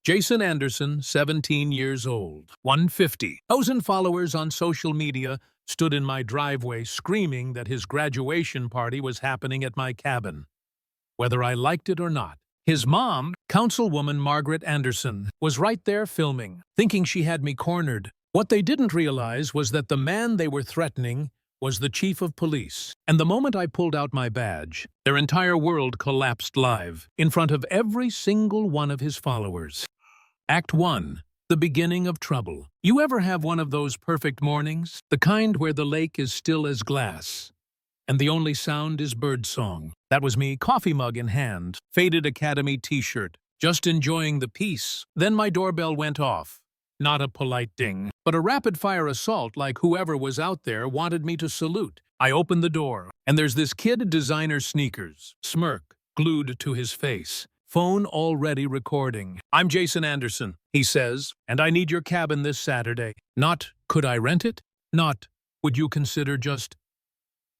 Jason Anderson, 17 years old, 150,000 followers on social media, stood in my driveway screaming that his graduation party was happening at my cabin, whether I liked it or not. His mom, Councilwoman Margaret Anderson, was right there filming, thinking she had me cornered. What they didn't realize was that the man they were threatening was the chief of police. And the moment I pulled out my badge, their entire world collapsed live, in front of every single one of his followers. Act 1. The beginning of trouble. You ever have one of those perfect mornings? The kind where the lake is still as glass, and the only sound is birdsong. That was me, coffee mug in hand, faded Academy t-shirt, just enjoying the peace. Then my doorbell went off. Not a polite ding, but a rapid-fire assault like whoever was out there wanted me to salute. I opened the door, and there's this kid in designer sneakers, smirk glued to his face. Phone already recording. "I'm Jason Anderson," he says, "and I need your cabin this Saturday." Not, "Could I rent it?" Not, "Would you consider?" Just,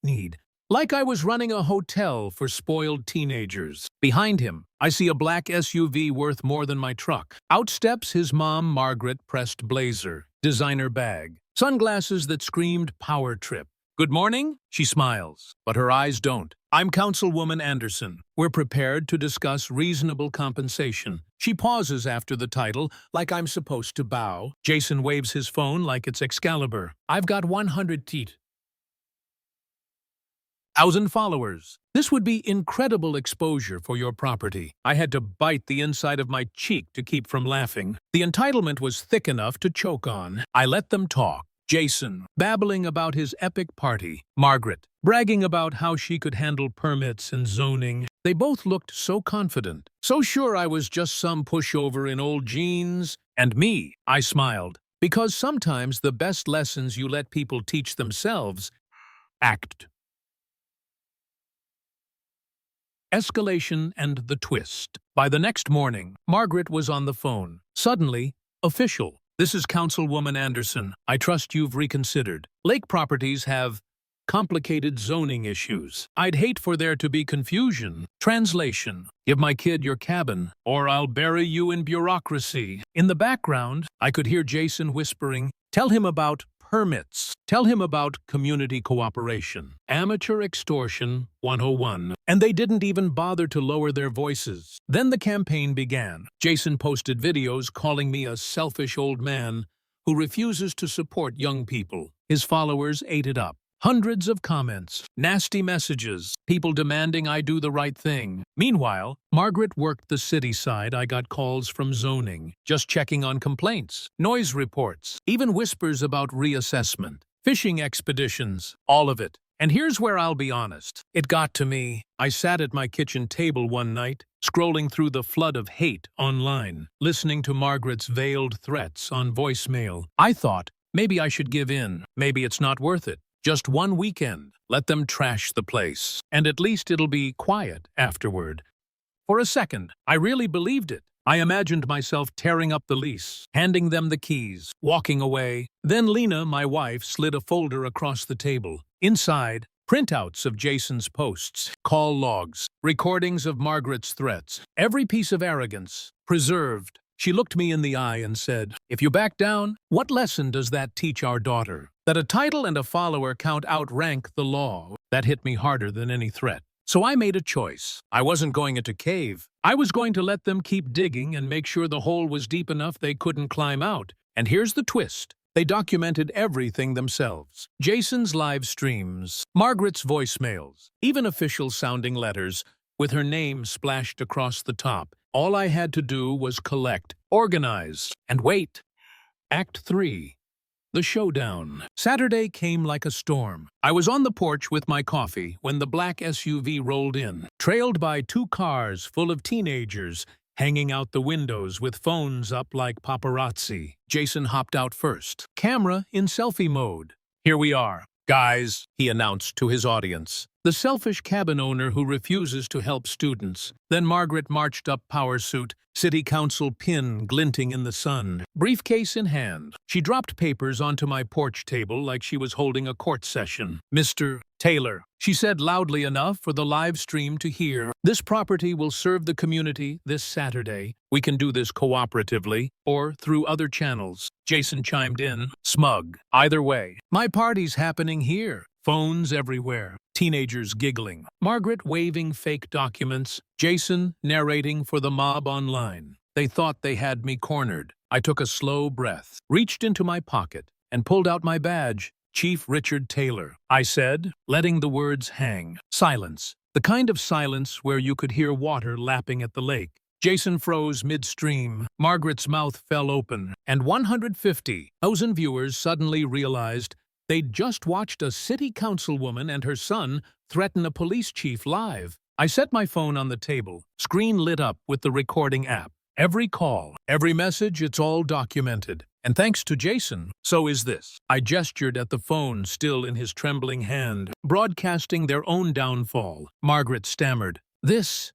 "Need." Like I was running a hotel for spoiled teenagers. Behind him, I see a black SUV worth more than my truck. Out steps his mom, Margaret, pressed blazer, designer bag, sunglasses that screamed power trip. "Good morning," she smiles, but her eyes don't. "I'm Councilwoman Anderson. We're prepared to discuss reasonable compensation." She pauses after the title, like I'm supposed to bow. Jason waves his phone like it's Excalibur. "I've got 100,000 followers. This would be incredible exposure for your property." I had to bite the inside of my cheek to keep from laughing. The entitlement was thick enough to choke on. I let them talk. Jason, babbling about his epic party. Margaret, bragging about how she could handle permits and zoning. They both looked so confident, so sure I was just some pushover in old jeans. And me, I smiled. Because sometimes the best lessons you let people teach themselves. Act. Escalation and the twist. By the next morning, Margaret was on the phone. Suddenly, official. "This is Councilwoman Anderson. I trust you've reconsidered. Lake properties have complicated zoning issues. I'd hate for there to be confusion." Translation: "Give my kid your cabin, or I'll bury you in bureaucracy." In the background, I could hear Jason whispering, "Tell him about permits. Tell him about community cooperation. Amateur extortion 101. And they didn't even bother to lower their voices. Then the campaign began. Jason posted videos calling me a selfish old man who refuses to support young people. His followers ate it up. Hundreds of comments, nasty messages, people demanding I do the right thing. Meanwhile, Margaret worked the city side. I got calls from zoning, just checking on complaints, noise reports, even whispers about reassessment, fishing expeditions, all of it. And here's where I'll be honest. It got to me. I sat at my kitchen table one night, scrolling through the flood of hate online, listening to Margaret's veiled threats on voicemail. I thought, maybe I should give in. Maybe it's not worth it. Just one weekend, let them trash the place, and at least it'll be quiet afterward. For a second, I really believed it. I imagined myself tearing up the lease, handing them the keys, walking away. Then Lena, my wife, slid a folder across the table. Inside, printouts of Jason's posts, call logs, recordings of Margaret's threats, every piece of arrogance, preserved. She looked me in the eye and said, "If you back down, what lesson does that teach our daughter? That a title and a follower count outrank the law." That hit me harder than any threat. So I made a choice. I wasn't going to cave. I was going to let them keep digging and make sure the hole was deep enough they couldn't climb out. And here's the twist. They documented everything themselves. Jason's live streams, Margaret's voicemails, even official-sounding letters, with her name splashed across the top. All I had to do was collect, organize, and wait. Act 3. The showdown. Saturday came like a storm. I was on the porch with my coffee when the black SUV rolled in, trailed by 2 cars full of teenagers, hanging out the windows with phones up like paparazzi. Jason hopped out first, camera in selfie mode. "Here we are, guys," he announced to his audience. The selfish cabin owner who refuses to help students. Then Margaret marched up, power suit, city council pin glinting in the sun, briefcase in hand. She dropped papers onto my porch table like she was holding a court session. "Mr. Taylor, she said loudly enough for the live stream to hear. This property will serve the community this Saturday. We can do this cooperatively or through other channels. Jason chimed in, smug. Either way, my party's happening here. Phones everywhere. Teenagers giggling. Margaret waving fake documents. Jason narrating for the mob online. They thought they had me cornered. I took a slow breath, reached into my pocket, and pulled out my badge. Chief Richard Taylor, I said, letting the words hang. Silence. The kind of silence where you could hear water lapping at the lake. Jason froze midstream. Margaret's mouth fell open, and 150,000 viewers suddenly realized they'd just watched a city councilwoman and her son threaten a police chief live. I set my phone on the table, screen lit up with the recording app. Every call, every message, it's all documented. And thanks to Jason, so is this. I gestured at the phone still in his trembling hand, broadcasting their own downfall. Margaret stammered. This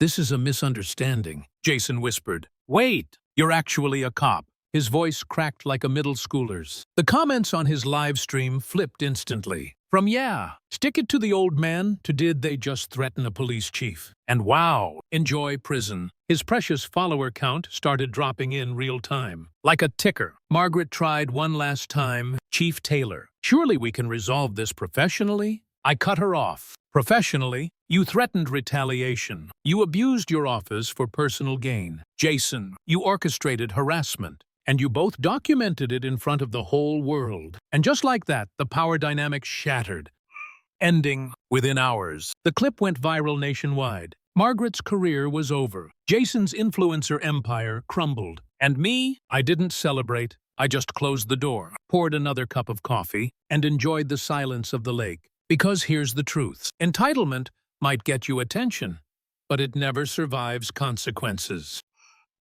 is a misunderstanding, Jason whispered. Wait, you're actually a cop. His voice cracked like a middle schooler's. The comments on his live stream flipped instantly. From yeah, stick it to the old man, to did they just threaten a police chief? And wow, enjoy prison. His precious follower count started dropping in real time. Like a ticker. Margaret tried one last time. Chief Taylor, surely we can resolve this professionally? I cut her off. Professionally? You threatened retaliation. You abused your office for personal gain. Jason, you orchestrated harassment. And you both documented it in front of the whole world. And just like that, the power dynamic shattered, ending within hours. The clip went viral nationwide. Margaret's career was over. Jason's influencer empire crumbled. And me, I didn't celebrate. I just closed the door, poured another cup of coffee, and enjoyed the silence of the lake. Because here's the truth. Entitlement might get you attention, but it never survives consequences.